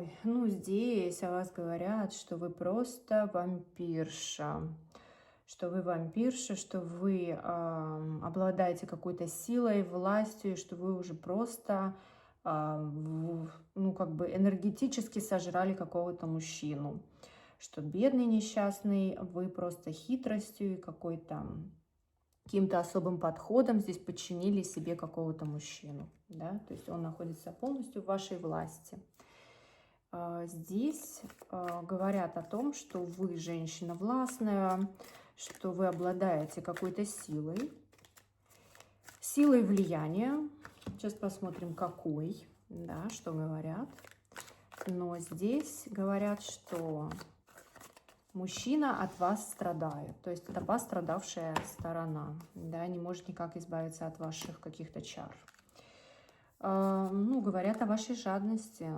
Ой, ну здесь о вас говорят, что вы просто вампирша. Что вы вампирша, что вы обладаете какой-то силой, властью, и что вы уже просто, ну, как бы энергетически сожрали какого-то мужчину. Что бедный несчастный, вы просто хитростью и каким-то особым подходом здесь подчинили себе какого-то мужчину, да, то есть он находится полностью в вашей власти. Здесь говорят о том, что вы женщина властная, что вы обладаете какой-то силой влияния. Сейчас посмотрим, какой, да, что говорят. Но здесь говорят, что мужчина от вас страдает, то есть это пострадавшая сторона, да, не может никак избавиться от ваших каких-то чар. Ну, говорят о вашей жадности,